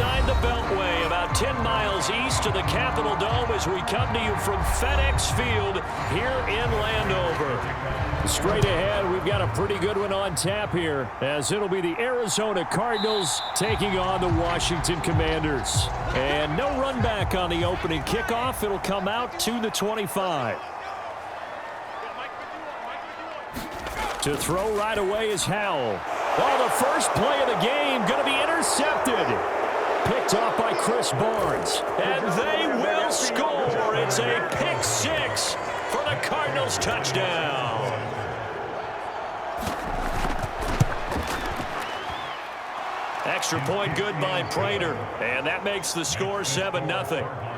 inside the Beltway, about 10 miles east of the Capitol Dome as we come to you from FedEx Field here in Landover. Straight ahead, we've got a pretty good one on tap here, as it'll be the Arizona Cardinals taking on the Washington Commanders. And no run back on the opening kickoff. It'll come out to the 25. To throw right away is Howell. Oh, the first play of the game going to be intercepted. Picked off by Chris Barnes. And they will score. It's a pick six for the Cardinals touchdown. Extra point good by Prater. And that makes the score 7-0.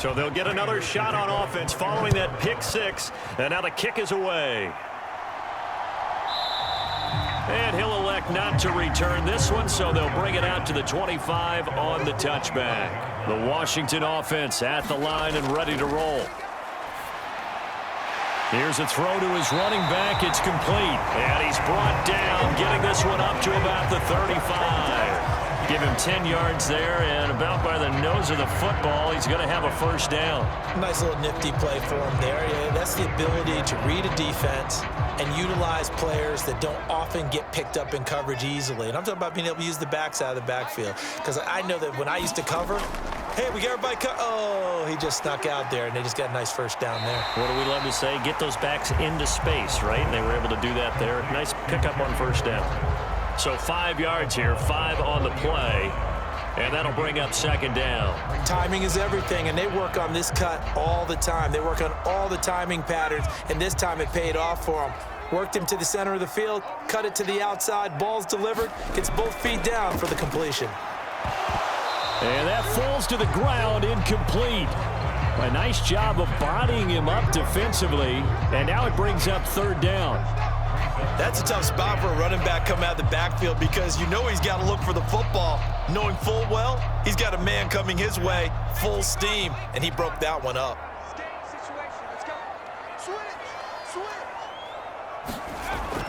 So they'll get another shot on offense following that pick six. And now the kick is away. And he'll elect not to return this one, so they'll bring it out to the 25 on the touchback. The Washington offense at the line and ready to roll. Here's a throw to his running back. It's complete. And he's brought down, getting this one up to about the 35. Give him 10 yards there, and about by the nose of the football, he's going to have a first down. Nice little nifty play for him there. Yeah, that's the ability to read a defense and utilize players that don't often get picked up in coverage easily. And I'm talking about being able to use the backs out of the backfield. Because I know that when I used to cover, hey, we got everybody oh, he just snuck out there, and they just got a nice first down there. What do we love to say? Get those backs into space, right? And they were able to do that there. Nice pickup on first down. So 5 yards here, 5 on the play, and that'll bring up second down. Timing is everything, and they work on this cut all the time. They work on all the timing patterns, and this time it paid off for them. Worked him to the center of the field, cut it to the outside, ball's delivered, gets both feet down for the completion. And that falls to the ground, incomplete. A nice job of bodying him up defensively, and now it brings up third down. That's a tough spot for a running back coming out of the backfield because you know he's got to look for the football, knowing full well he's got a man coming his way, full steam, and he broke that one up.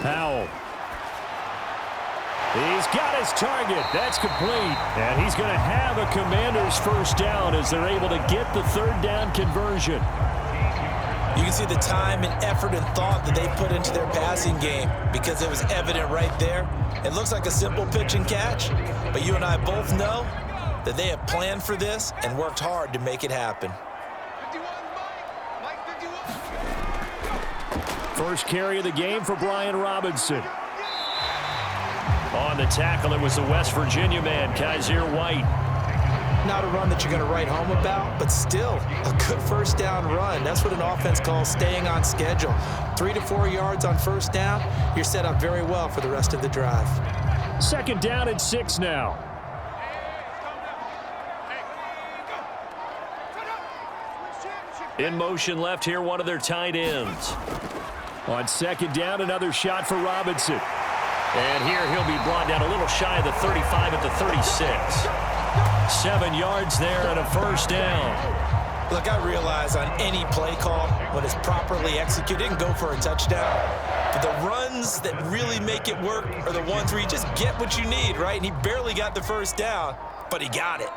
Howell. He's got his target. That's complete. And he's going to have a Commander's first down as they're able to get the third down conversion. You can see the time and effort and thought that they put into their passing game because it was evident right there. It looks like a simple pitch and catch, but you and I both know that they have planned for this and worked hard to make it happen. First carry of the game for Brian Robinson. On the tackle, it was the West Virginia man, Kaiser White. Not a run that you're going to write home about, but still a good first down run. That's what an offense calls staying on schedule. 3 to 4 yards on first down, you're set up very well for the rest of the drive. Second down and 6 now. In motion left here, one of their tight ends. On second down, another shot for Robinson. And here he'll be brought down a little shy of the 35 at the 36. 7 yards there and a first down. Look, I realize on any play call, when it's properly executed, it can go for a touchdown. But the runs that really make it work are the ones where you just get what you need, right? And he barely got the first down, but he got it.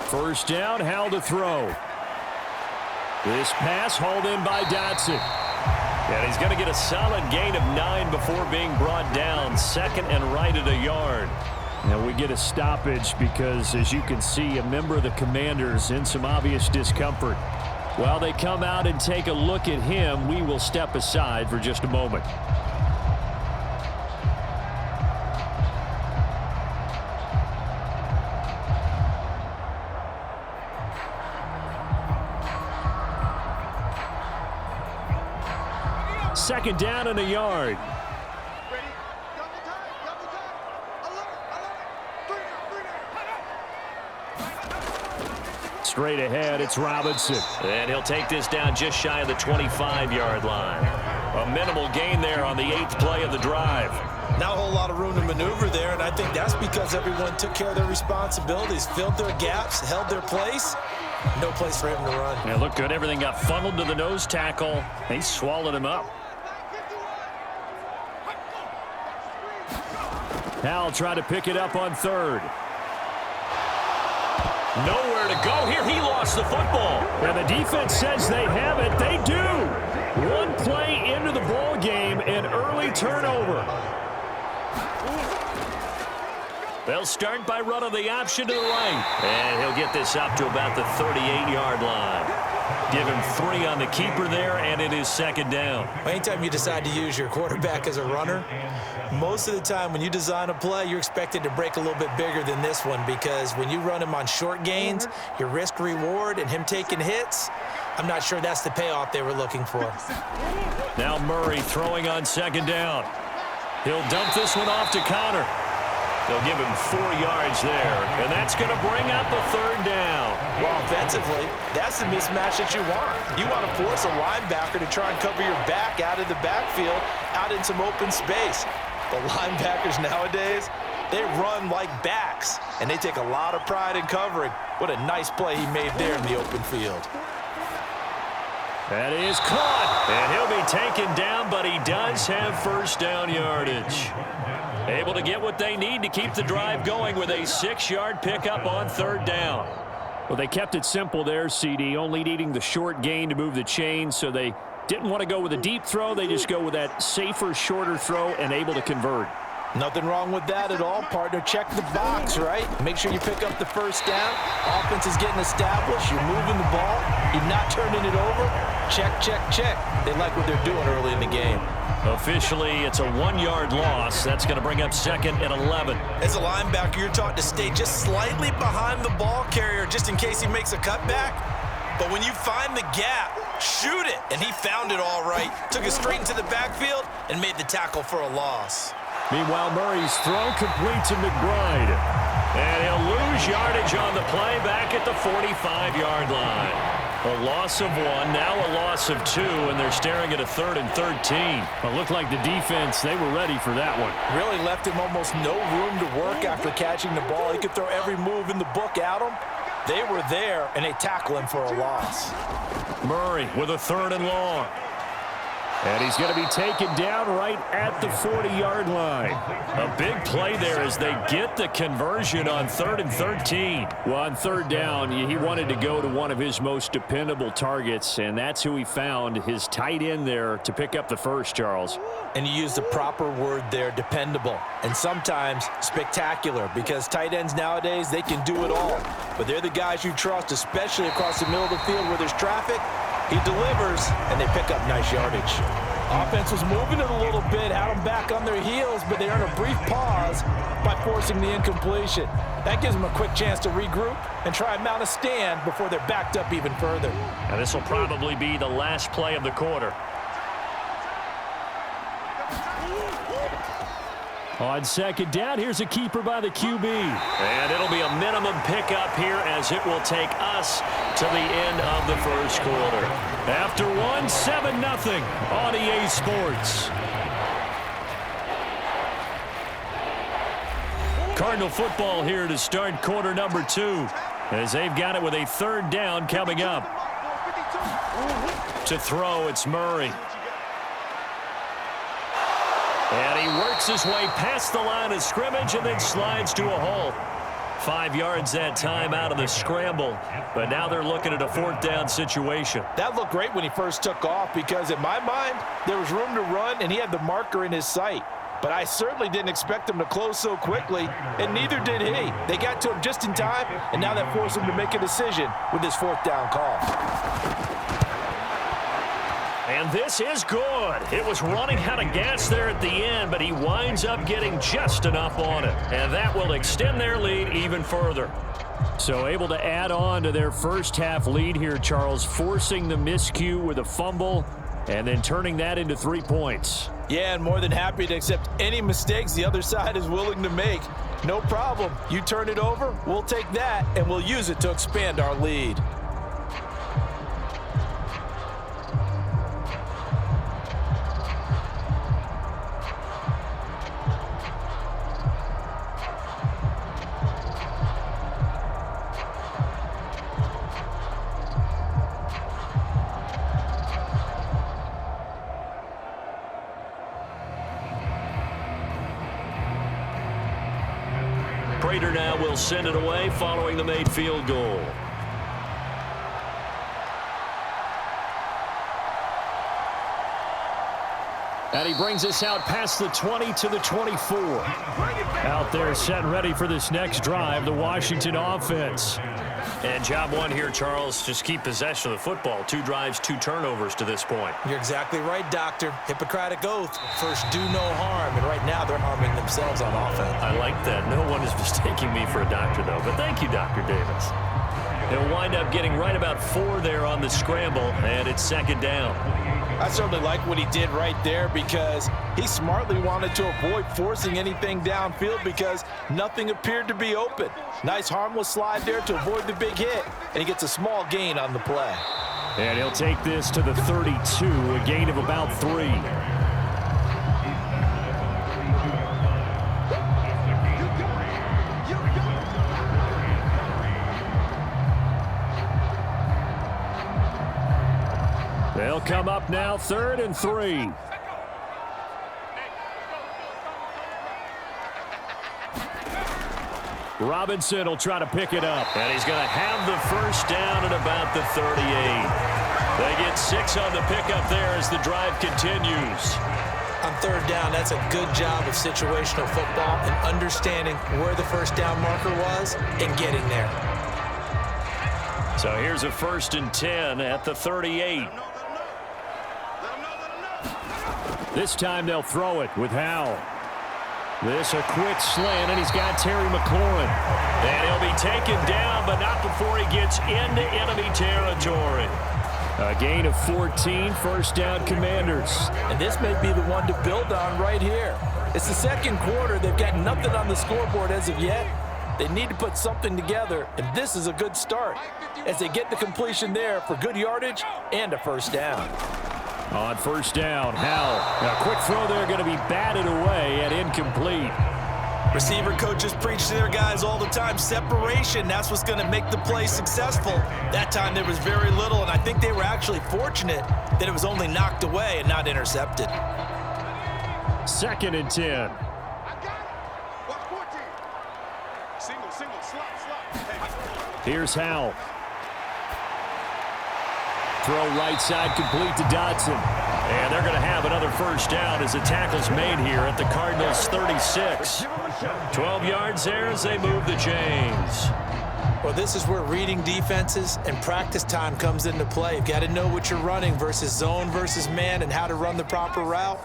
First down, Howell to throw. This pass hauled in by Dotson. And he's going to get a solid gain of 9 before being brought down. Second and right at a yard. Now we get a stoppage because, as you can see, a member of the Commanders in some obvious discomfort. While they come out and take a look at him, we will step aside for just a moment. second down and a yard. Straight ahead, it's Robinson. And he'll take this down just shy of the 25-yard line. A minimal gain there on the 8th play of the drive. Not a whole lot of room to maneuver there, and I think that's because everyone took care of their responsibilities, filled their gaps, held their place. No place for him to run. Yeah, looked good. Everything got funneled to the nose tackle. They swallowed him up. Howell tried to pick it up on 3rd. Nowhere to go here. He lost the football. And the defense says they have it. They do. One play into the ball game, an early turnover. They'll start by running the option to the right. And he'll get this up to about the 38-yard line. Give him 3 on the keeper there, and it is second down. Anytime you decide to use your quarterback as a runner, most of the time when you design a play, you're expected to break a little bit bigger than this one, because when you run him on short gains, your risk-reward and him taking hits, I'm not sure that's the payoff they were looking for. Now Murray throwing on second down. He'll dump this one off to Connor. They'll give him 4 yards there, and that's going to bring up a 3rd down. Well, offensively, that's the mismatch that you want. You want to force a linebacker to try and cover your back out of the backfield, out in some open space. The linebackers nowadays, they run like backs, and they take a lot of pride in covering. What a nice play he made there in the open field. That is caught, and he'll be taken down, but he does have first down yardage. Able to get what they need to keep the drive going with a 6-yard pickup on 3rd down. Well, they kept it simple there, CD, only needing the short gain to move the chain, so they didn't want to go with a deep throw. They just go with that safer, shorter throw and able to convert. Nothing wrong with that at all, partner. Check the box, right? Make sure you pick up the first down. Offense is getting established. You're moving the ball. You're not turning it over. Check, check, check. They like what they're doing early in the game. Officially, it's a 1-yard loss. That's going to bring up 2nd and 11. As a linebacker, you're taught to stay just slightly behind the ball carrier just in case he makes a cutback. But when you find the gap, shoot it. And he found it all right. Took it straight into the backfield and made the tackle for a loss. Meanwhile, Murray's throw complete to McBride. And he'll lose yardage on the play back at the 45-yard line. A loss of 1, now a loss of 2, and they're staring at a 3rd and 13. It looked like the defense, they were ready for that one. Really left him almost no room to work after catching the ball. He could throw every move in the book at him. They were there, and they tackle him for a loss. Murray with a 3rd and long. And he's going to be taken down right at the 40-yard line. A big play there as they get the conversion on 3rd and 13. Well, on 3rd down, he wanted to go to one of his most dependable targets, and that's who he found, his tight end there to pick up the first, Charles. And you use the proper word there, dependable, and sometimes spectacular, because tight ends nowadays, they can do it all. But they're the guys you trust, especially across the middle of the field where there's traffic. He delivers, and they pick up nice yardage. Offense was moving it a little bit, had them back on their heels, but they earn a brief pause by forcing the incompletion. That gives them a quick chance to regroup and try and mount a stand before they're backed up even further. Now this will probably be the last play of the quarter. On second down, here's a keeper by the QB. And it'll be a minimum pickup here as it will take us to the end of the first quarter. After 1, 7-0 on EA Sports. Cardinal football here to start quarter number 2 as they've got it with a 3rd down coming up. To throw, it's Murray. And he works his way past the line of scrimmage and then slides to a hole. 5 yards that time out of the scramble. But now they're looking at a 4th down situation. That looked great when he first took off because in my mind, there was room to run and he had the marker in his sight. But I certainly didn't expect him to close so quickly, and neither did he. They got to him just in time, and now that forced him to make a decision with his 4th down call. And this is good. It was running out of gas there at the end, but he winds up getting just enough on it. And that will extend their lead even further. So able to add on to their first half lead here, Charles, forcing the miscue with a fumble And then turning that into 3 points. Yeah, and more than happy to accept any mistakes the other side is willing to make. No problem. You turn it over, we'll take that, and we'll use it to expand our lead. Prater now will send it away following the made field goal. And he brings us out past the 20 to the 24. Out there set and ready for this next drive, the Washington offense. And job one here, Charles, just keep possession of the football. 2 drives, 2 turnovers to this point. You're exactly right, Doctor. Hippocratic oath. First, do no harm. And right now, they're harming themselves on offense. I like that. No one is mistaking me for a doctor, though. But thank you, Dr. Davis. They'll wind up getting right about 4 there on the scramble, and it's second down. I certainly like what he did right there because he smartly wanted to avoid forcing anything downfield because nothing appeared to be open. Nice harmless slide there to avoid the big hit, and he gets a small gain on the play. And he'll take this to the 32, a gain of about 3. They'll come up now, 3rd and 3. Robinson will try to pick it up. And he's going to have the first down at about the 38. They get 6 on the pickup there as the drive continues. On 3rd down, that's a good job of situational football and understanding where the first down marker was and getting there. So here's a 1st and 10 at the 38. This time they'll throw it with Howell. This a quick slant, and he's got Terry McLaurin. And he'll be taken down, but not before he gets into enemy territory. A gain of 14, first down Commanders. And this may be the one to build on right here. It's the second quarter. They've got nothing on the scoreboard as of yet. They need to put something together, and this is a good start as they get the completion there for good yardage and a first down. On first down, Howell. A quick throw there going to be batted away and incomplete. Receiver coaches preach to their guys all the time. Separation, that's what's going to make the play successful. That time there was very little, and I think they were actually fortunate that it was only knocked away and not intercepted. 2nd and 10. Here's Howell. Throw right side complete to Dodson. And they're going to have another first down as the tackle's made here at the Cardinals 36. 12 yards there as they move the chains. Well, this is where reading defenses and practice time comes into play. You've got to know what you're running versus zone versus man and how to run the proper route.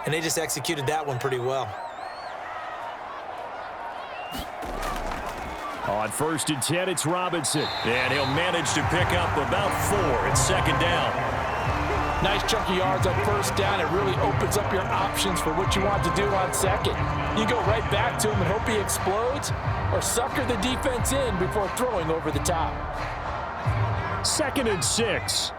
And they just executed that one pretty well. On 1st and 10, it's Robinson. And he'll manage to pick up about 4. It's second down. Nice chunky yards on first down. It really opens up your options for what you want to do on second. You go right back to him and hope he explodes, or sucker the defense in before throwing over the top. 2nd and 6.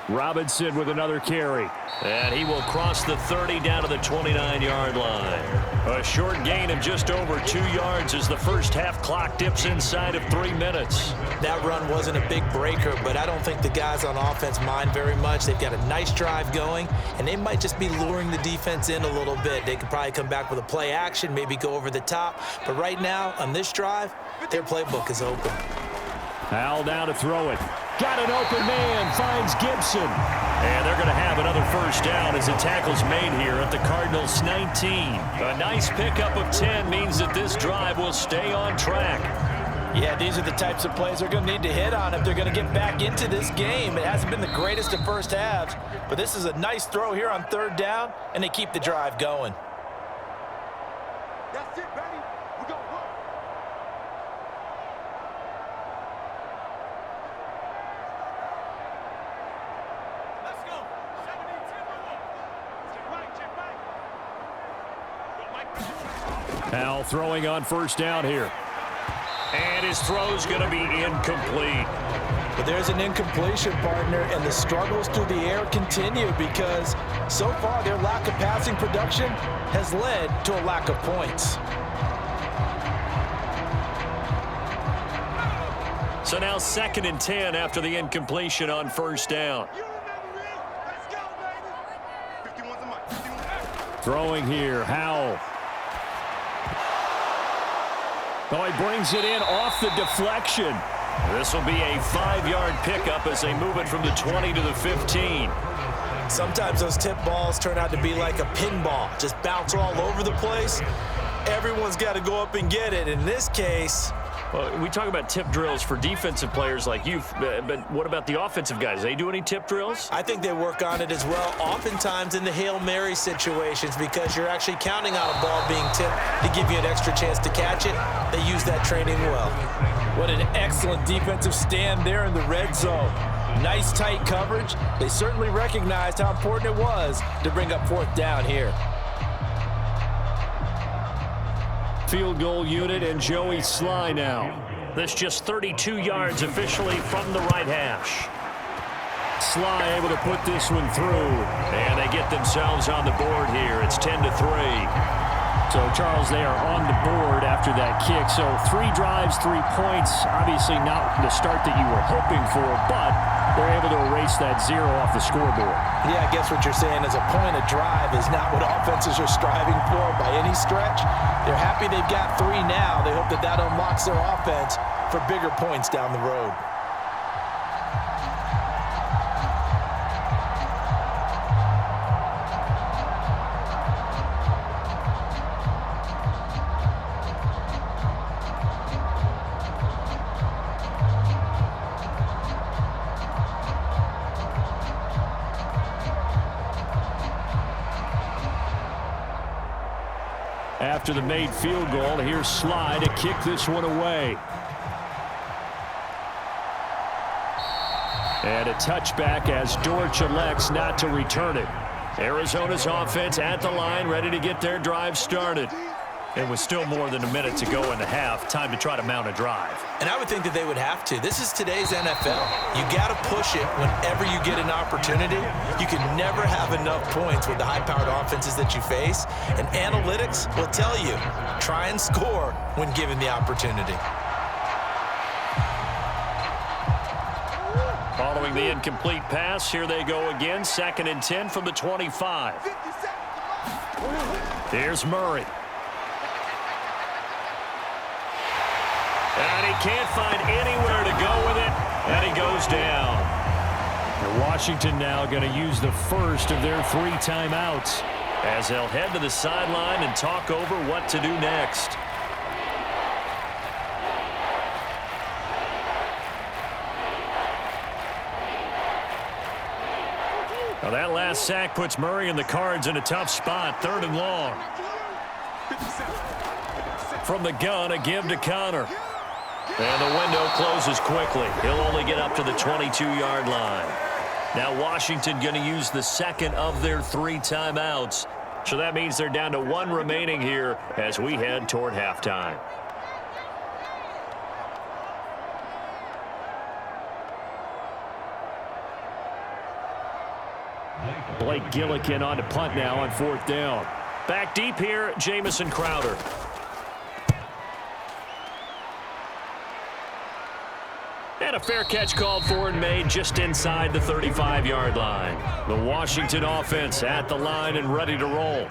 Robinson with another carry. And he will cross the 30 down to the 29-yard line. A short gain of just over 2 yards as the first half clock dips inside of 3 minutes. That run wasn't a big breaker, but I don't think the guys on offense mind very much. They've got a nice drive going, and they might just be luring the defense in a little bit. They could probably come back with a play action, maybe go over the top. But right now, on this drive, their playbook is open. Howell down to throw it. Got an open man, finds Gibson. And they're going to have another first down as the tackle's made here at the Cardinals 19. A nice pickup of 10 means that this drive will stay on track. Yeah, these are the types of plays they're going to need to hit on if they're going to get back into this game. It hasn't been the greatest of first halves, but this is a nice throw here on 3rd down, and they keep the drive going. That's it, baby. We're going to Now throwing on first down here. And his throw's going to be incomplete. But there's an incompletion, partner, and the struggles through the air continue because so far their lack of passing production has led to a lack of points. So now 2nd and 10 after the incompletion on first down. Throwing here, Howell. Oh, he brings it in off the deflection. This will be a 5-yard pickup as they move it from the 20 to the 15. Sometimes those tip balls turn out to be like a pinball, just bounce all over the place. Everyone's got to go up and get it. In this case, well, we talk about tip drills for defensive players like you, but what about the offensive guys? They do any tip drills? I think they work on it as well, oftentimes in the Hail Mary situations because you're actually counting on a ball being tipped to give you an extra chance to catch it. They use that training well. What an excellent defensive stand there in the red zone. Nice tight coverage. They certainly recognized how important it was to bring up 4th down here. Field goal unit and Joey Sly now. This just 32 yards officially from the right hash. Sly able to put this one through. And they get themselves on the board here. It's 10-3. So, Charles, they are on the board after that kick. So 3 drives, 3 points. Obviously not the start that you were hoping for, but they're able to erase that 0 off the scoreboard. Yeah, I guess what you're saying is a point of drive is not what offenses are striving for by any stretch. They're happy they've got 3 now. They hope that that unlocks their offense for bigger points down the road. After the made field goal, here's Sly to kick this one away. And a touchback as Dortch elects not to return it. Arizona's offense at the line, ready to get their drive started. And with still more than a minute to go in the half, time to try to mount a drive. And I would think that they would have to. This is today's NFL. You got to push it whenever you get an opportunity. You can never have enough points with the high-powered offenses that you face. And analytics will tell you, try and score when given the opportunity. Following the incomplete pass, here they go again. 2nd and 10 from the 25. Here's Murray. And he can't find anywhere to go with it, and he goes down. And Washington now going to use the first of their 3 timeouts as they'll head to the sideline and talk over what to do next. Now that last sack puts Murray and the Cards in a tough spot, 3rd and long. From the gun, a give to Connor. And the window closes quickly. He'll only get up to the 22-yard line. Now Washington going to use the 2nd of their 3 timeouts. So that means they're down to 1 remaining here as we head toward halftime. Blake Gillikin on to punt now on 4th down. Back deep here, Jamison Crowder. And a fair catch called for and made just inside the 35-yard line. The Washington offense at the line and ready to roll.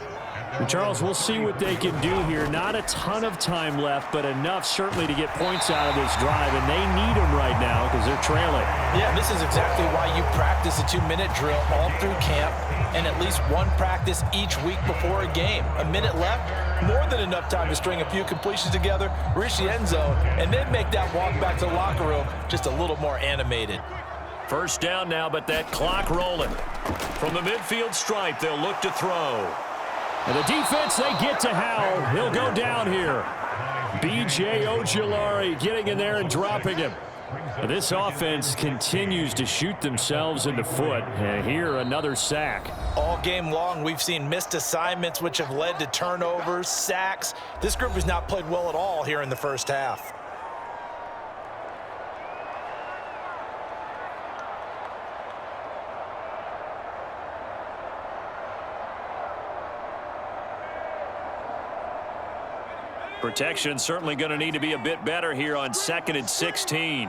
And Charles, we'll see what they can do here. Not a ton of time left, but enough certainly to get points out of this drive, and they need them right now because they're trailing. Yeah, this is exactly why you practice a 2-minute drill all through camp and at least 1 practice each week before a game. A minute left, more than enough time to string a few completions together, reach the end zone, and then make that walk back to the locker room just a little more animated. First down now, but that clock rolling. From the midfield stripe, they'll look to throw. And the defense, they get to Howell. He'll go down here. B.J. Ojulari getting in there and dropping him. This offense continues to shoot themselves in the foot. And here, another sack. All game long, we've seen missed assignments, which have led to turnovers, sacks. This group has not played well at all here in the first half. Protection certainly going to need to be a bit better here on 2nd and 16.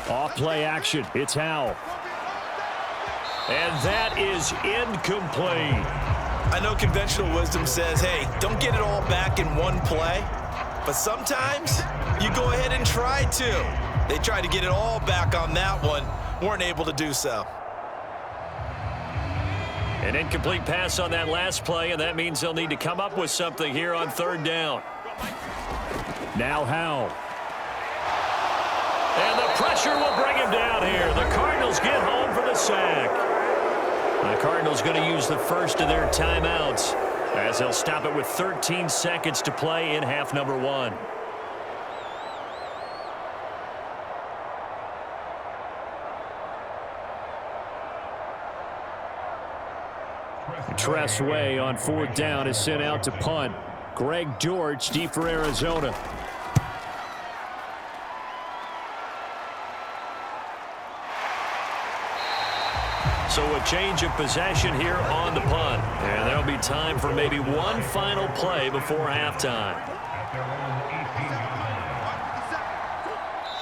Off-play action. It's Howell. And that is incomplete. I know conventional wisdom says, hey, don't get it all back in one play. But sometimes you go ahead and try to. They tried to get it all back on that one. Weren't able to do so. An incomplete pass on that last play, and that means they'll need to come up with something here on 3rd down. Now Howell. And the pressure will bring him down here. The Cardinals get home for the sack. The Cardinals going to use the first of their timeouts as they'll stop it with 13 seconds to play in half number 1. Tress Way on 4th down is sent out to punt. Greg George deep for Arizona. So a change of possession here on the punt. And there'll be time for maybe one final play before halftime.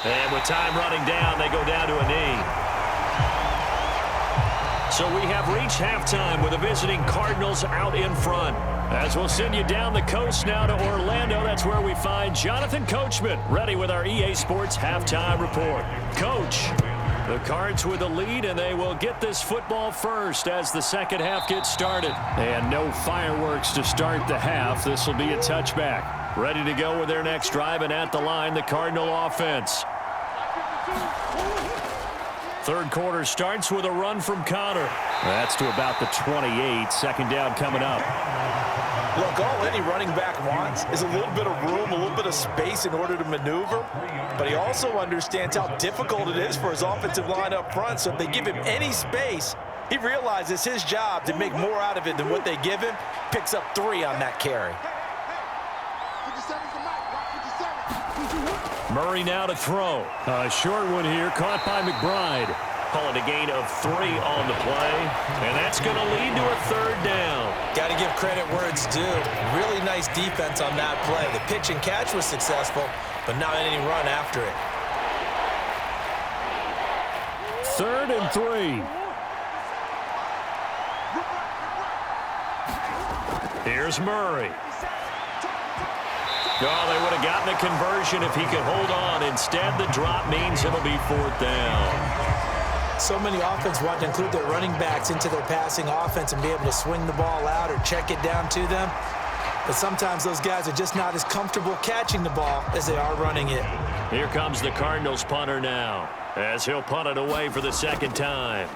And with time running down, they go down to a knee. So we have reached halftime with the visiting Cardinals out in front. As we'll send you down the coast now to Orlando, that's where we find Jonathan Coachman, ready with our EA Sports halftime report. Coach, the Cards with the lead, and they will get this football first as the second half gets started. And no fireworks to start the half. This will be a touchback. Ready to go with their next drive, and at the line, the Cardinal offense. Third quarter starts with a run from Connor. That's to about the 28. Second down coming up. Look, all any running back wants is a little bit of room, a little bit of space in order to maneuver. But he also understands how difficult it is for his offensive line up front. So if they give him any space, he realizes his job to make more out of it than what they give him. Picks up 3 on that carry. Murray now to throw. A short one here, caught by McBride. Call it a gain of 3 on the play. And that's going to lead to a 3rd down. Got to give credit where it's due. Really nice defense on that play. The pitch and catch was successful, but not any run after it. 3rd and 3. Here's Murray. Oh, they would have gotten a conversion if he could hold on. Instead, the drop means it'll be 4th down. So many offenses want to include their running backs into their passing offense and be able to swing the ball out or check it down to them. But sometimes those guys are just not as comfortable catching the ball as they are running it. Here comes the Cardinals punter now, as he'll punt it away for the second time.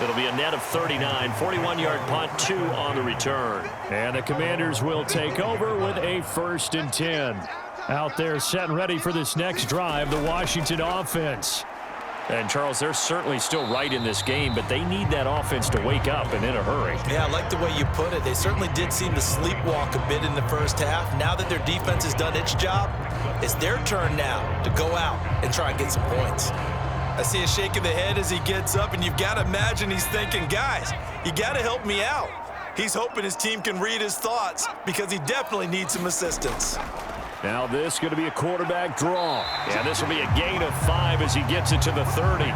It'll be a net of 39, 41-yard punt, 2 on the return. And the Commanders will take over with a 1st and 10. Out there set and ready for this next drive, the Washington offense. And, Charles, they're certainly still right in this game, but they need that offense to wake up and in a hurry. Yeah, I like the way you put it. They certainly did seem to sleepwalk a bit in the first half. Now that their defense has done its job, it's their turn now to go out and try and get some points. I see a shake of the head as he gets up, and you've got to imagine he's thinking, guys, you got to help me out. He's hoping his team can read his thoughts because he definitely needs some assistance. Now this going to be a quarterback draw. Yeah, this will be a gain of 5 as he gets it to the 30.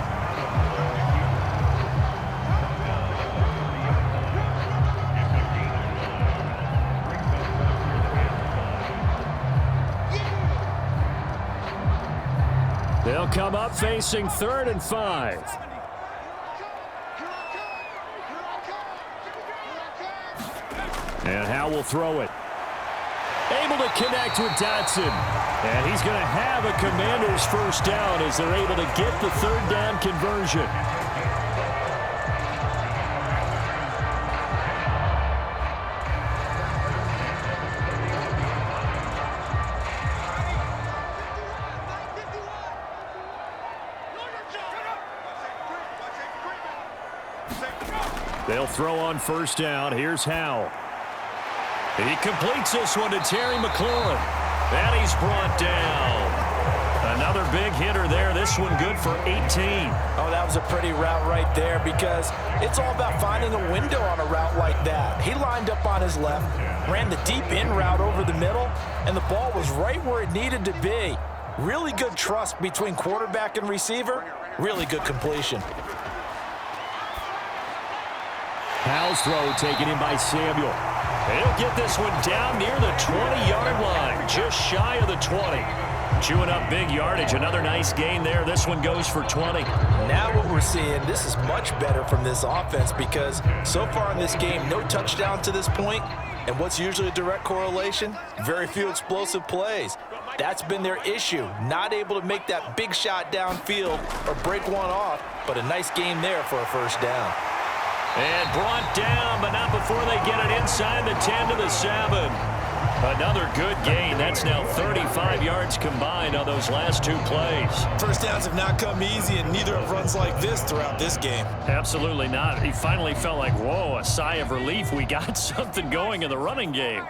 They'll come up facing 3rd and 5. And Howell will throw it. Able to connect with Dotson. And he's going to have a Commanders first down as they're able to get the 3rd down conversion. They'll throw on first down. Here's Howell. He completes this one to Terry McLaurin. And he's brought down. Another big hitter there. This one good for 18. Oh, that was a pretty route right there because it's all about finding a window on a route like that. He lined up on his left, ran the deep in route over the middle, and the ball was right where it needed to be. Really good trust between quarterback and receiver. Really good completion. Howell's throw taken in by Samuel. He'll get this one down near the 20-yard line, just shy of the 20. Chewing up big yardage. Another nice gain there. This one goes for 20. Now what we're seeing, this is much better from this offense because so far in this game, no touchdown to this point. And what's usually a direct correlation? Very few explosive plays. That's been their issue. Not able to make that big shot downfield or break one off, but a nice game there for a first down. And brought down, but not before they get it inside the 10 to the 7. Another good gain. That's now 35 yards combined on those last two plays. First downs have not come easy, and neither have runs like this throughout this game. Absolutely not. He finally felt like, whoa, a sigh of relief. We got something going in the running game.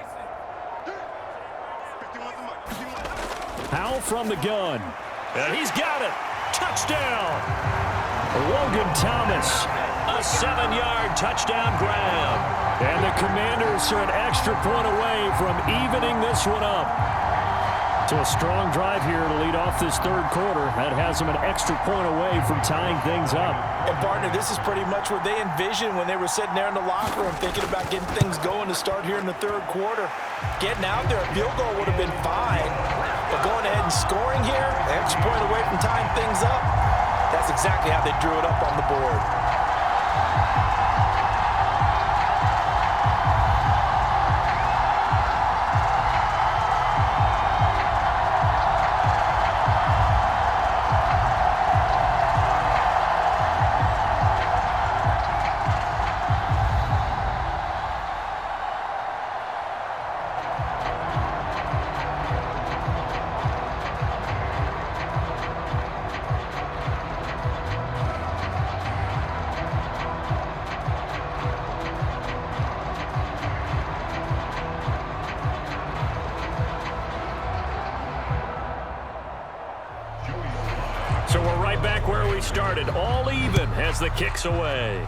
Howell from the gun. And he's got it. Touchdown. Logan Thomas. A 7-yard touchdown grab. And the Commanders are an extra point away from evening this one up. So a strong drive here to lead off this third quarter. That has them an extra point away from tying things up. And, partner, this is pretty much what they envisioned when they were sitting there in the locker room thinking about getting things going to start here in the third quarter. Getting out there, a field goal would have been fine. But going ahead and scoring here, an extra point away from tying things up, that's exactly how they drew it up on the board. So we're right back where we started, all even as the kick's away.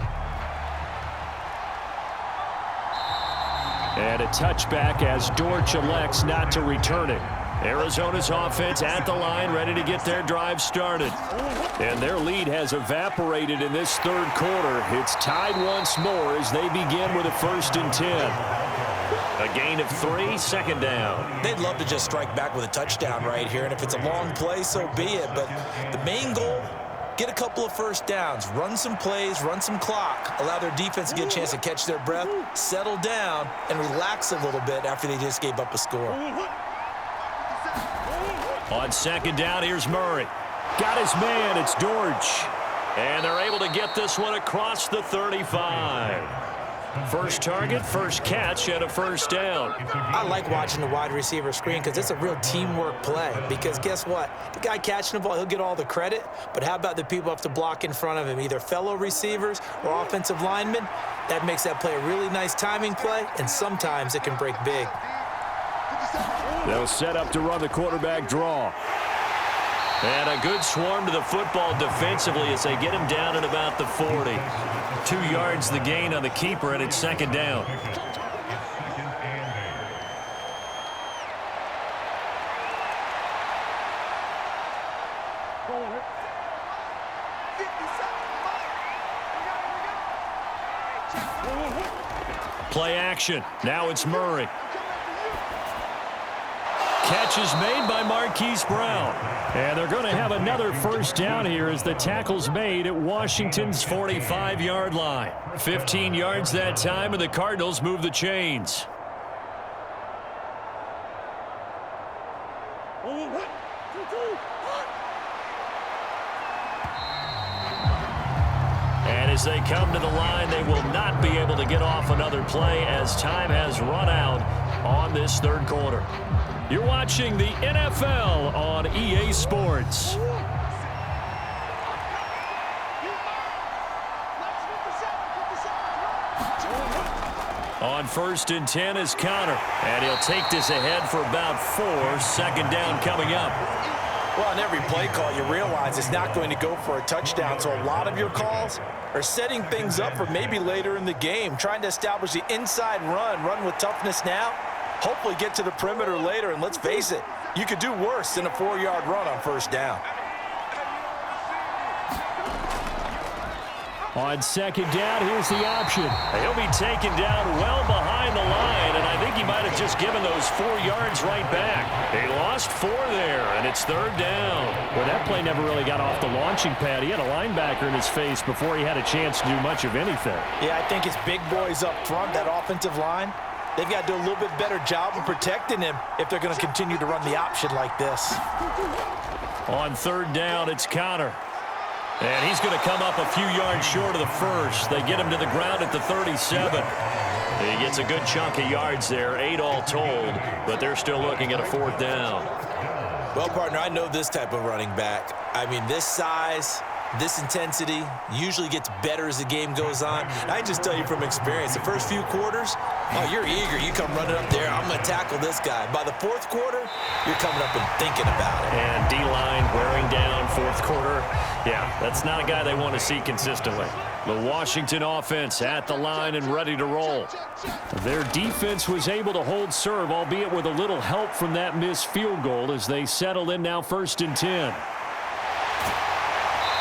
And a touchback as Dortch elects not to return it. Arizona's offense at the line, ready to get their drive started. And their lead has evaporated in this third quarter. It's tied once more as they begin with a 1st and 10. A gain of 3, second down. They'd love to just strike back with a touchdown right here, and if it's a long play, so be it. But the main goal, get a couple of first downs, run some plays, run some clock, allow their defense to get a chance to catch their breath, settle down, and relax a little bit after they just gave up a score. On second down, here's Murray. Got his man, it's Dortch. And they're able to get this one across the 35. First target, first catch, and a first down. I like watching the wide receiver screen because it's a real teamwork play. Because guess what? The guy catching the ball, he'll get all the credit. But how about the people who have to block in front of him, either fellow receivers or offensive linemen? That makes that play a really nice timing play, and sometimes it can break big. They'll set up to run the quarterback draw. And a good swarm to the football defensively as they get him down at about the 40. 2 yards the gain on the keeper, and it's second down. Play action. Now it's Murray. Catch is made by Marquise Brown. And they're going to have another first down here as the tackle's made at Washington's 45-yard line. 15 yards that time, and the Cardinals move the chains. And as they come to the line, they will not be able to get off another play as time has run out on this third quarter. You're watching the NFL on EA Sports. On 1st and 10 is Connor. And he'll take this ahead for about 4. 2nd down coming up. Well, on every play call, you realize it's not going to go for a touchdown, so a lot of your calls are setting things up for maybe later in the game, trying to establish the inside run with toughness now, hopefully get to the perimeter later, and let's face it, you could do worse than a 4-yard run on 1st down. On 2nd down, here's the option. He'll be taken down well behind the line, and I think he might have just given those 4 yards right back. He lost 4 there, and it's 3rd down. Well, that play never really got off the launching pad. He had a linebacker in his face before he had a chance to do much of anything. Yeah, I think it's big boys up front, that offensive line. They've got to do a little bit better job of protecting him if they're going to continue to run the option like this. On 3rd down, it's Connor. And he's going to come up a few yards short of the first. They get him to the ground at the 37. He gets a good chunk of yards there, 8 all told, but they're still looking at a 4th down. Well, partner, I know this type of running back. I mean, this size, this intensity usually gets better as the game goes on. And I just tell you from experience, the first few quarters, oh, you're eager. You come running up there, I'm going to tackle this guy. By the 4th quarter, you're coming up and thinking about it. And D-line wearing down 4th quarter. Yeah, that's not a guy they want to see consistently. The Washington offense at the line and ready to roll. Their defense was able to hold serve, albeit with a little help from that missed field goal as they settle in now 1st and 10.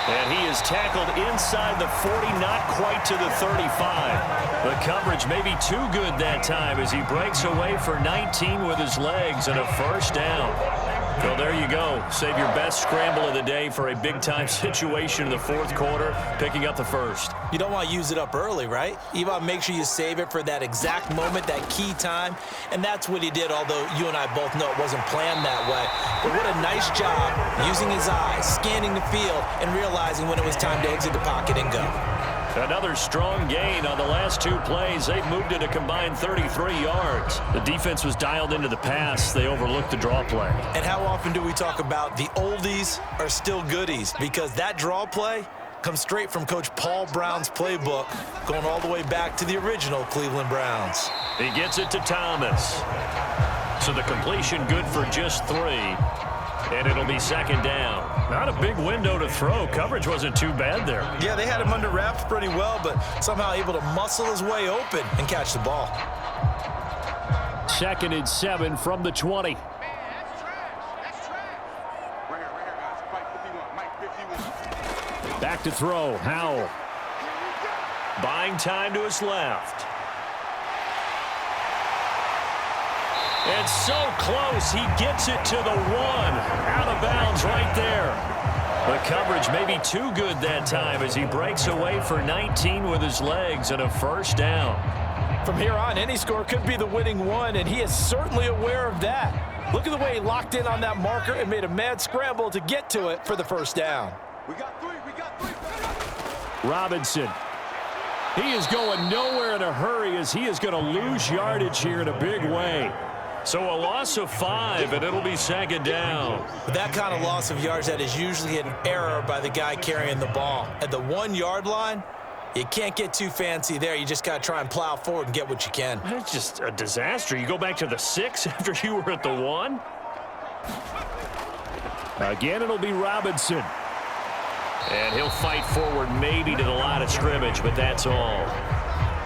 And he is tackled inside the 40, not quite to the 35. The coverage may be too good that time as he breaks away for 19 with his legs and a 1st down. Well, there you go. Save your best scramble of the day for a big-time situation in the 4th quarter, picking up the 1st. You don't want to use it up early, right? You want to make sure you save it for that exact moment, that key time, and that's what he did, although you and I both know it wasn't planned that way. But what a nice job using his eyes, scanning the field, and realizing when it was time to exit the pocket and go. Another strong gain on the last 2 plays. They've moved it a combined 33 yards. The defense was dialed into the pass. They overlooked the draw play. And how often do we talk about the oldies are still goodies? Because that draw play comes straight from Coach Paul Brown's playbook, going all the way back to the original Cleveland Browns. He gets it to Thomas. So the completion good for just 3. And it'll be 2nd down. Not a big window to throw. Coverage wasn't too bad there. Yeah, they had him under wraps pretty well, but somehow able to muscle his way open and catch the ball. 2nd and 7 from the 20. Back to throw. Howell. Buying time to his left. And so close, he gets it to the 1. Out of bounds right there. The coverage may be too good that time as he breaks away for 19 with his legs and a 1st down. From here on, any score could be the winning one, and he is certainly aware of that. Look at the way he locked in on that marker and made a mad scramble to get to it for the 1st down. We got 3. Robinson. He is going nowhere in a hurry as he is going to lose yardage here in a big way. So a loss of 5, and it'll be 2nd down. With that kind of loss of yards, that is usually an error by the guy carrying the ball. At the 1-yard line, you can't get too fancy there. You just got to try and plow forward and get what you can. That's just a disaster. You go back to the 6 after you were at the 1. Again, it'll be Robinson. And he'll fight forward maybe to the line of scrimmage, but that's all.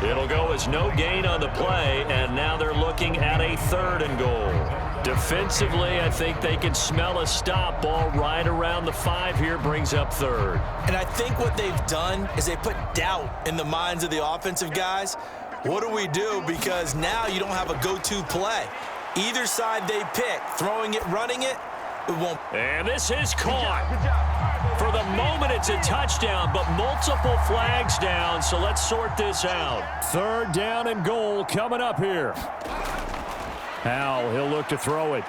It'll go as no gain on the play, and now they're looking at a 3rd and goal. Defensively, I think they can smell a stop ball right around the 5 here, brings up 3rd. And I think what they've done is they put doubt in the minds of the offensive guys. What do we do? Because now you don't have a go-to play. Either side they pick, throwing it, running it, it won't. And this is caught. For the moment, it's a touchdown, but multiple flags down, so let's sort this out. 3rd down and goal coming up here. Howell, he'll look to throw it.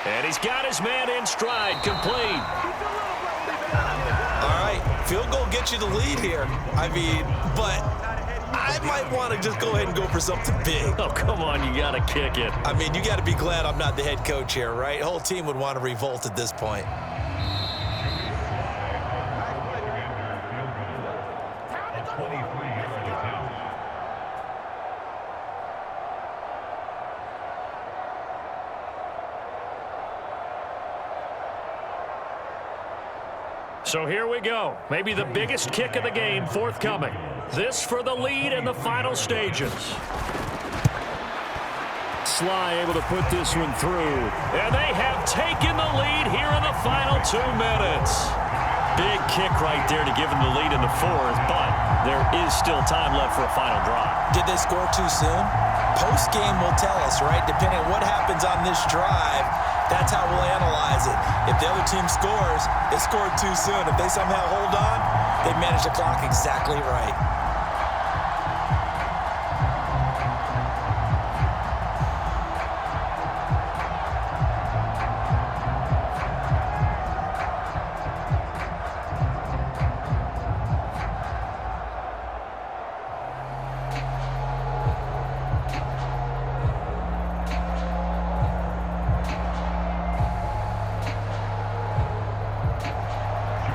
And he's got his man in stride, complete. All right, field goal gets you the lead here. I mean, but I might want to just go ahead and go for something big. Oh, come on, you got to kick it. I mean, you got to be glad I'm not the head coach here, right? The whole team would want to revolt at this point. So here we go. Maybe the biggest kick of the game forthcoming. This for the lead in the final stages. Sly able to put this one through. And they have taken the lead here in the final 2 minutes. Big kick right there to give them the lead in the fourth, but there is still time left for a final drive. Did they score too soon? Post-game will tell us, right? Depending on what happens on this drive, that's how we'll analyze it. If the other team scores, they scored too soon. If they somehow hold on, they manage the clock exactly right.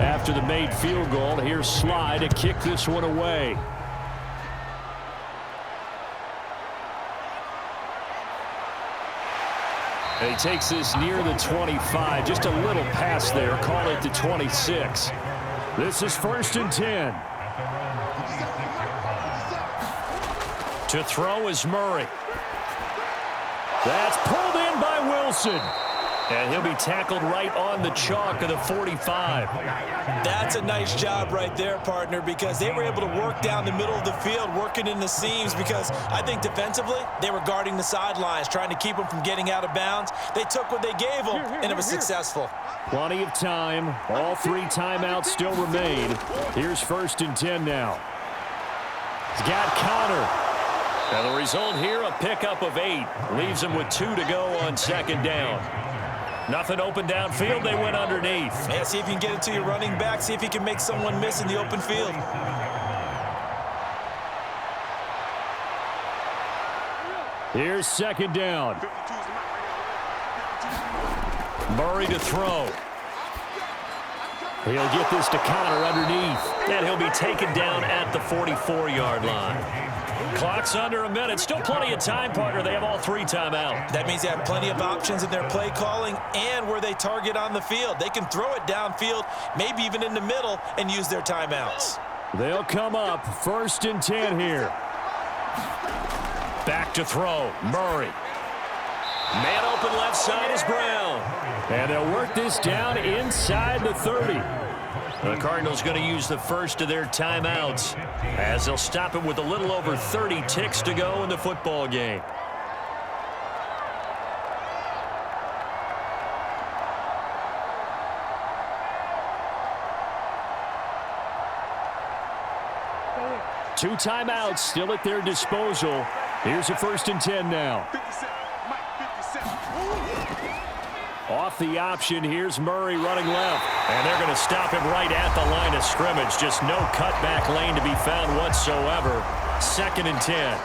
After the made field goal, here's Sly to kick this one away. And he takes this near the 25. Just a little pass there. Call it the 26. This is 1st and 10. To throw is Murray. That's pulled in by Wilson. And he'll be tackled right on the chalk of the 45. That's a nice job right there, partner, because they were able to work down the middle of the field, working in the seams, because I think defensively they were guarding the sidelines, trying to keep them from getting out of bounds. They took what they gave them, and it was successful. Plenty of time. All 3 timeouts still remain. Here's 1st and 10 now. He's got Connor. And the result here, a pickup of 8. Leaves him with 2 to go on 2nd down. Nothing open downfield. They went underneath. Yeah, see if you can get it to your running back. See if you can make someone miss in the open field. Here's 2nd down. Murray to throw. He'll get this to Connor underneath. And he'll be taken down at the 44-yard line. Clock's under a minute. Still plenty of time, partner. They have all 3 timeouts. That means they have plenty of options in their play calling and where they target on the field. They can throw it downfield, maybe even in the middle, and use their timeouts. They'll come up 1st and 10 here. Back to throw. Murray. Man open left side is Brown. And they'll work this down inside the 30. The Cardinals going to use the first of their timeouts as they'll stop it with a little over 30 ticks to go in the football game. Two timeouts still at their disposal. Here's a 1st and 10 now. Off the option, here's Murray running left. And they're going to stop him right at the line of scrimmage. Just no cutback lane to be found whatsoever. 2nd and 10.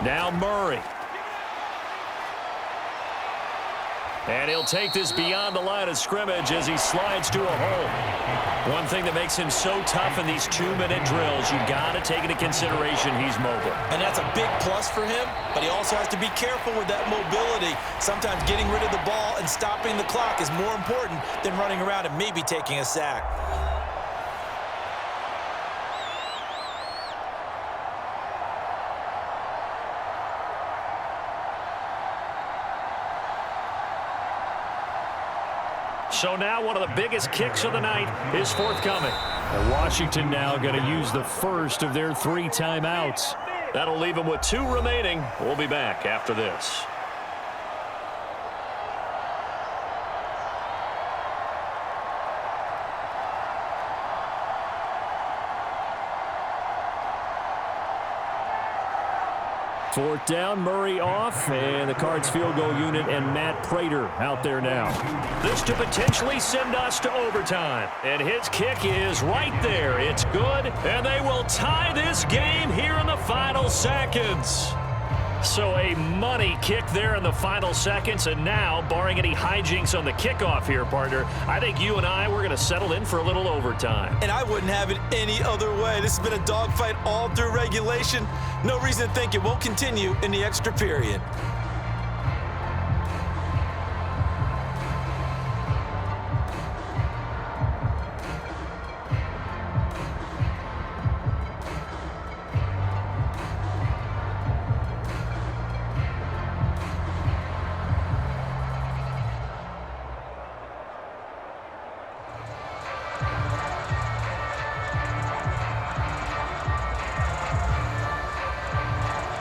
Now Murray. And he'll take this beyond the line of scrimmage as he slides to a hole. One thing that makes him so tough in these 2-minute drills, you got to take into consideration he's mobile. And that's a big plus for him, but he also has to be careful with that mobility. Sometimes getting rid of the ball and stopping the clock is more important than running around and maybe taking a sack. So now one of the biggest kicks of the night is forthcoming. And Washington now going to use the first of their 3 timeouts. That'll leave them with 2 remaining. We'll be back after this. Fourth down, Murray off, and the Cards field goal unit and Matt Prater out there now. This to potentially send us to overtime. And his kick is right there. It's good, and they will tie this game here in the final seconds. So a money kick there in the final seconds, and now, barring any hijinks on the kickoff here, partner, I think you and I, we're going to settle in for a little overtime. And I wouldn't have it any other way. This has been a dogfight all through regulation. No reason to think it won't continue in the extra period.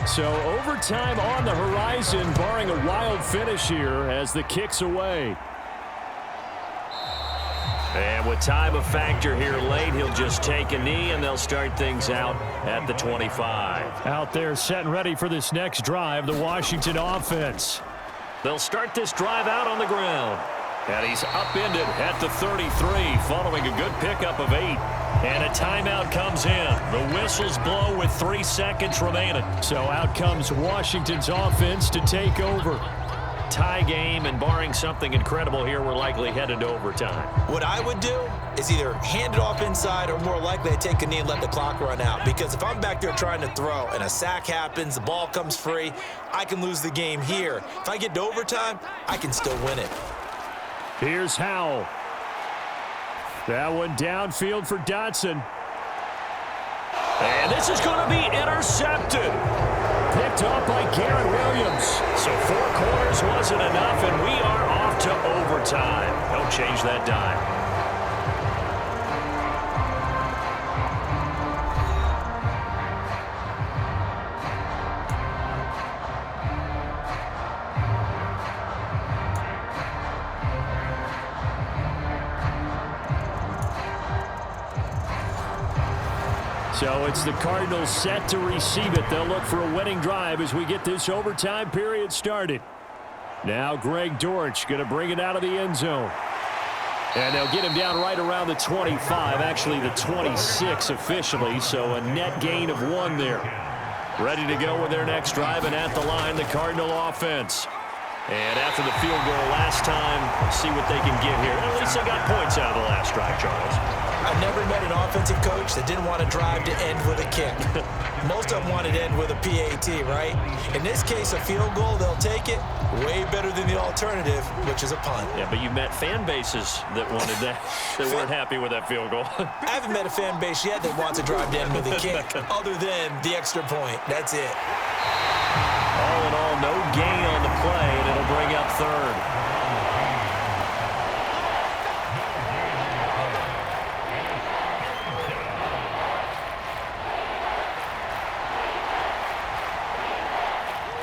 So overtime on the horizon, barring a wild finish here as the kick's away. And with time a factor here late, he'll just take a knee, and they'll start things out at the 25. Out there set and ready for this next drive, the Washington offense. They'll start this drive out on the ground. And he's upended at the 33 following a good pickup of 8. And a timeout comes in. The whistles blow with 3 seconds remaining. So out comes Washington's offense to take over. Tie game, and barring something incredible here, we're likely headed to overtime. What I would do is either hand it off inside or more likely I take a knee and let the clock run out. Because if I'm back there trying to throw and a sack happens, the ball comes free, I can lose the game here. If I get to overtime, I can still win it. Here's Howell. That one downfield for Dotson. And this is going to be intercepted. Picked up by Garrett Williams. So 4 quarters wasn't enough, and we are off to overtime. Don't change that dime. So it's the Cardinals set to receive it. They'll look for a winning drive as we get this overtime period started. Now Greg Dortch going to bring it out of the end zone. And they'll get him down right around the 25, actually the 26 officially, so a net gain of 1 there. Ready to go with their next drive, and at the line, the Cardinal offense. And after the field goal last time, see what they can get here. At least they got points out of the last drive, Charles. I've never met an offensive coach that didn't want to drive to end with a kick. Most of them wanted to end with a PAT, right? In this case, a field goal, they'll take it. Way better than the alternative, which is a punt. Yeah, but you've met fan bases that wanted that, that weren't happy with that field goal. I haven't met a fan base yet that wants to drive to end with a kick, other than the extra point. That's it. All in all, no gain on the play, and it'll bring up 3rd.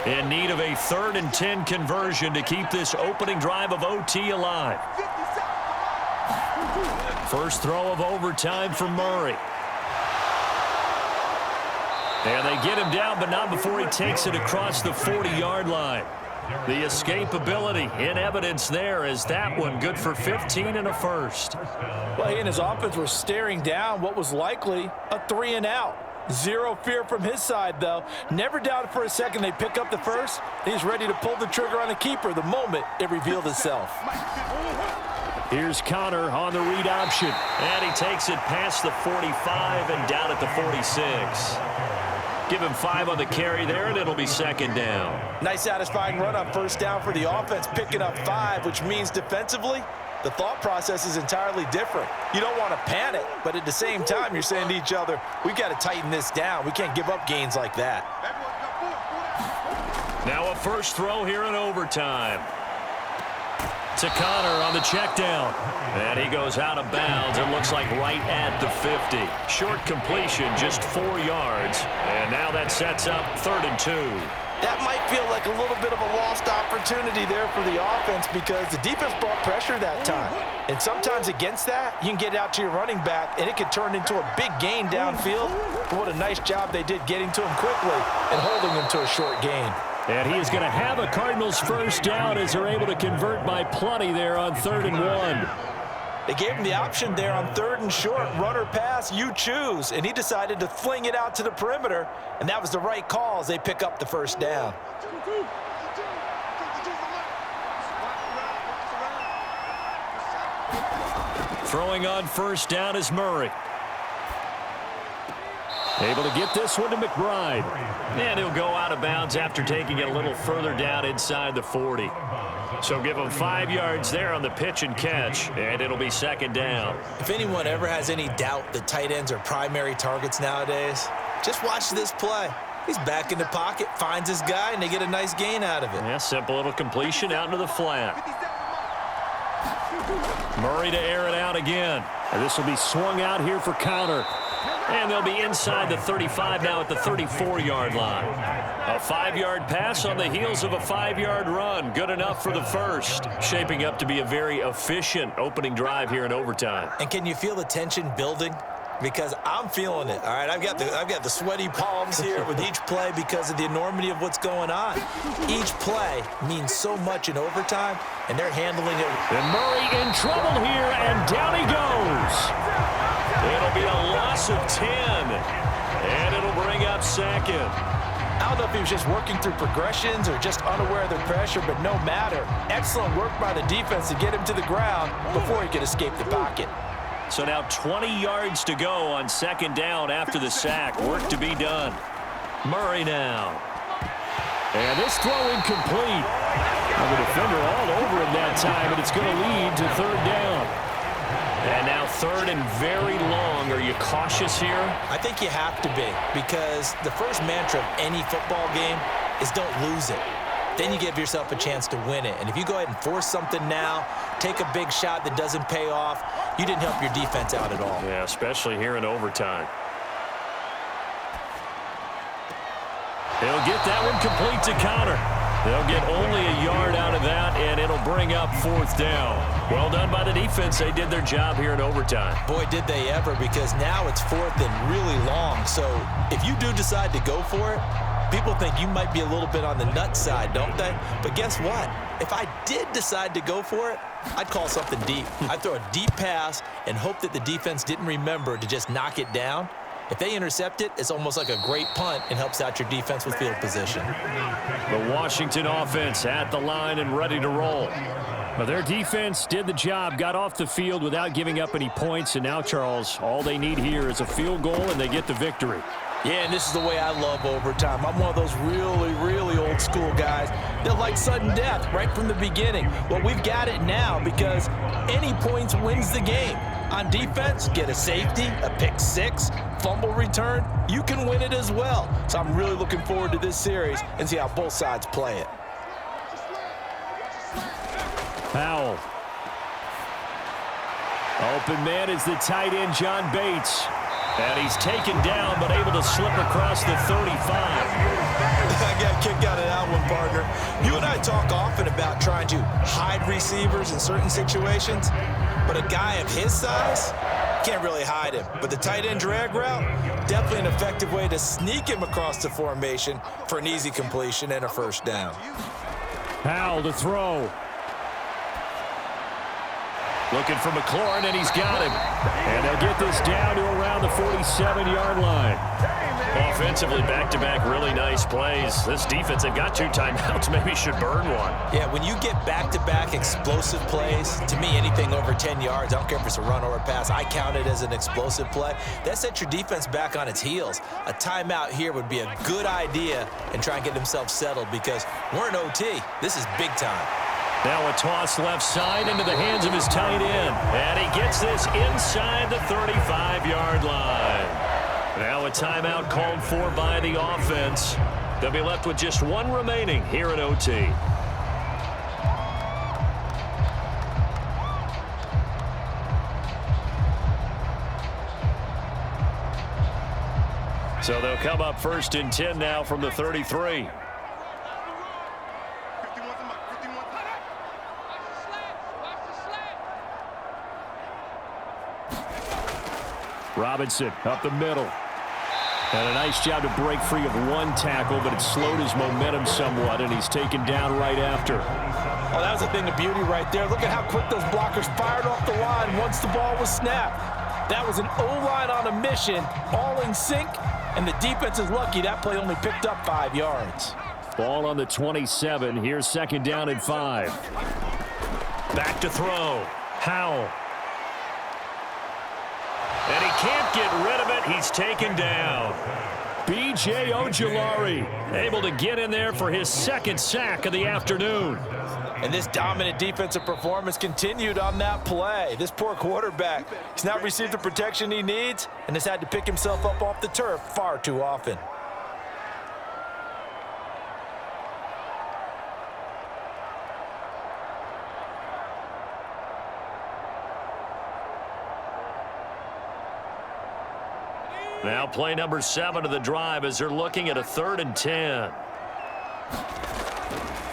In need of a 3rd and 10 conversion to keep this opening drive of OT alive. First throw of overtime for Murray. And they get him down, but not before he takes it across the 40-yard line. The escapability in evidence there as that one good for 15 and a first. Well, he and his offense were staring down what was likely a 3-and-out. Zero fear from his side, though. Never doubted for a second they pick up the first. He's ready to pull the trigger on the keeper the moment it revealed itself. Here's Connor on the read option. And he takes it past the 45 and down at the 46. Give him 5 on the carry there, and it'll be 2nd down. Nice satisfying run on first down for the offense, picking up 5, which means defensively, the thought process is entirely different. You don't want to panic, but at the same time, you're saying to each other, we've got to tighten this down. We can't give up gains like that. Now a first throw here in overtime. To Connor on the check down. And he goes out of bounds. It looks like right at the 50. Short completion, just 4 yards. And now that sets up 3rd and 2. That might feel like a little bit of a lost opportunity there for the offense because the defense brought pressure that time. And sometimes against that, you can get out to your running back, and it could turn into a big gain downfield. But what a nice job they did getting to him quickly and holding him to a short gain. And he is going to have a Cardinals first down as they're able to convert by plenty there on 3rd and 1. They gave him the option there on 3rd and short, run or pass, you choose. And he decided to fling it out to the perimeter, and that was the right call as they pick up the first down. Throwing on first down is Murray. Able to get this one to McBride. And he'll go out of bounds after taking it a little further down inside the 40. So give him 5 yards there on the pitch and catch, and it'll be 2nd down. If anyone ever has any doubt that tight ends are primary targets nowadays, just watch this play. He's back in the pocket, finds his guy, and they get a nice gain out of it. Yeah, simple little completion out into the flat. Murray to air it out again. And this will be swung out here for counter. And they'll be inside the 35 now at the 34-yard line. A 5-yard pass on the heels of a 5-yard run. Good enough for the first. Shaping up to be a very efficient opening drive here in overtime. And can you feel the tension building? Because I'm feeling it, all right? I've got the sweaty palms here with each play because of the enormity of what's going on. Each play means so much in overtime, and they're handling it. And Murray in trouble here, and down he goes. It'll be a loss of 10, and it'll bring up 2nd. I don't know if he was just working through progressions or just unaware of the pressure, but no matter. Excellent work by the defense to get him to the ground before he could escape the pocket. So now 20 yards to go on 2nd down after the sack. Work to be done. Murray now. And this throw incomplete. And the defender all over him that time, and it's going to lead to 3rd down. And now 3rd and very long. Are you cautious here? I think you have to be, because the first mantra of any football game is don't lose it. Then you give yourself a chance to win it. And if you go ahead and force something now, take a big shot that doesn't pay off, you didn't help your defense out at all. Yeah, especially here in overtime. He'll get that one complete to counter. They'll get only a yard out of that, and it'll bring up 4th down. Well done by the defense. They did their job here in overtime. Boy, did they ever, because now it's 4th and really long. So if you do decide to go for it, people think you might be a little bit on the nut side, don't they? But guess what? If I did decide to go for it, I'd call something deep. I'd throw a deep pass and hope that the defense didn't remember to just knock it down. If they intercept it, it's almost like a great punt and helps out your defense with field position. The Washington offense at the line and ready to roll. But their defense did the job, got off the field without giving up any points, and now, Charles, all they need here is a field goal, and they get the victory. Yeah, and this is the way I love overtime. I'm one of those really, really old school guys that like sudden death right from the beginning. Well, we've got it now because any points wins the game. On defense, get a safety, a pick six, fumble return, you can win it as well. So I'm really looking forward to this series and see how both sides play it. Powell. Open man is the tight end, John Bates. And he's taken down, but able to slip across the 35. I got kicked out of that one, partner. You and I talk often about trying to hide receivers in certain situations, but a guy of his size can't really hide him. But the tight end drag route, definitely an effective way to sneak him across the formation for an easy completion and a first down. Powell to throw. Looking for McLaurin, and he's got him. And they'll get this down to around the 47-yard line. Offensively, back-to-back really nice plays. This defense, they've got 2 timeouts, maybe should burn one. Yeah, when you get back-to-back explosive plays, to me, anything over 10 yards, I don't care if it's a run or a pass, I count it as an explosive play. That sets your defense back on its heels. A timeout here would be a good idea and try and get themselves settled because we're in OT. This is big time. Now a toss left side into the hands of his tight end. And he gets this inside the 35-yard line. Now a timeout called for by the offense. They'll be left with just 1 remaining here in OT. So they'll come up 1st and 10 now from the 33. Robinson up the middle. And a nice job to break free of one tackle, but it slowed his momentum somewhat, and he's taken down right after. Oh, that was a thing of beauty right there. Look at how quick those blockers fired off the line once the ball was snapped. That was an O-line on a mission, all in sync, and the defense is lucky that play only picked up 5 yards. Ball on the 27. Here's 2nd down and 5. Back to throw. Howell. And he can't get rid of it. He's taken down. B.J. Ojulari able to get in there for his 2nd sack of the afternoon. And this dominant defensive performance continued on that play. This poor quarterback, he's not received the protection he needs and has had to pick himself up off the turf far too often. Now play number 7 of the drive as they're looking at a 3rd and 10.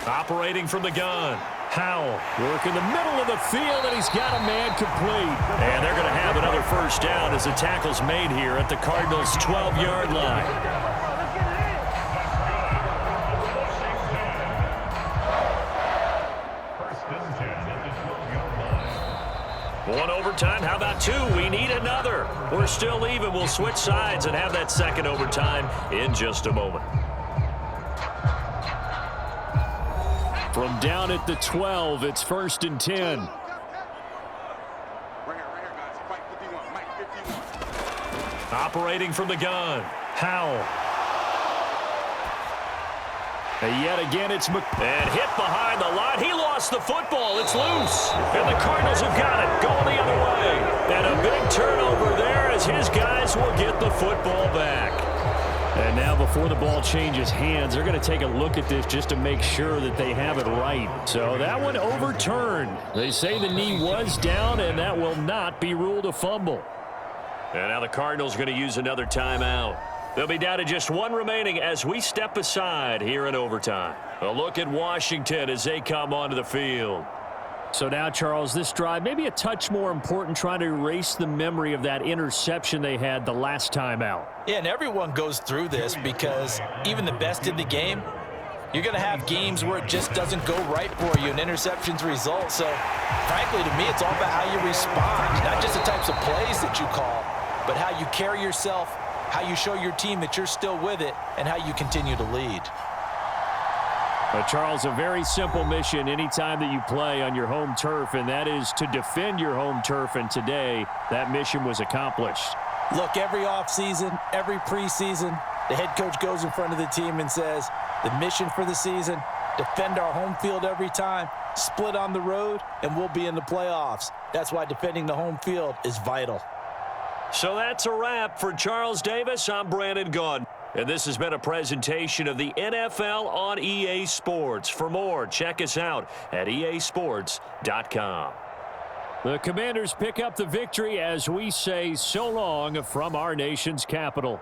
Operating from the gun. Howell working the middle of the field, and he's got a man complete. And they're going to have another 1st down as the tackle's made here at the Cardinals' 12-yard line. One overtime. How about 2? We need another. We're still even. We'll switch sides and have that 2nd overtime in just a moment. From down at the 12, it's 1st and 10. Right here, guys. Mike 51. Mike 51. Operating from the gun. Howell. And yet again, it's and hit behind the line. He lost the football. It's loose. And the Cardinals have got it going the other way. And a big turnover there as his guys will get the football back. And now before the ball changes hands, they're going to take a look at this just to make sure that they have it right. So that one overturned. They say the knee was down, and that will not be ruled a fumble. And now the Cardinals are going to use another timeout. They'll be down to just 1 remaining as we step aside here in overtime. A look at Washington as they come onto the field. So now, Charles, this drive maybe a touch more important, trying to erase the memory of that interception they had the last time out. Yeah, and everyone goes through this because even the best in the game, you're going to have games where it just doesn't go right for you and interceptions result. So, frankly, to me, it's all about how you respond, not just the types of plays that you call, but how you carry yourself, how you show your team that you're still with it, and how you continue to lead. But Charles, a very simple mission anytime that you play on your home turf, and that is to defend your home turf, and today that mission was accomplished. Look, every offseason, every preseason, the head coach goes in front of the team and says, the mission for the season, defend our home field every time, split on the road, and we'll be in the playoffs. That's why defending the home field is vital. So that's a wrap for Charles Davis. I'm Brandon Gaudin. And this has been a presentation of the NFL on EA Sports. For more, check us out at easports.com. The Commanders pick up the victory as we say so long from our nation's capital.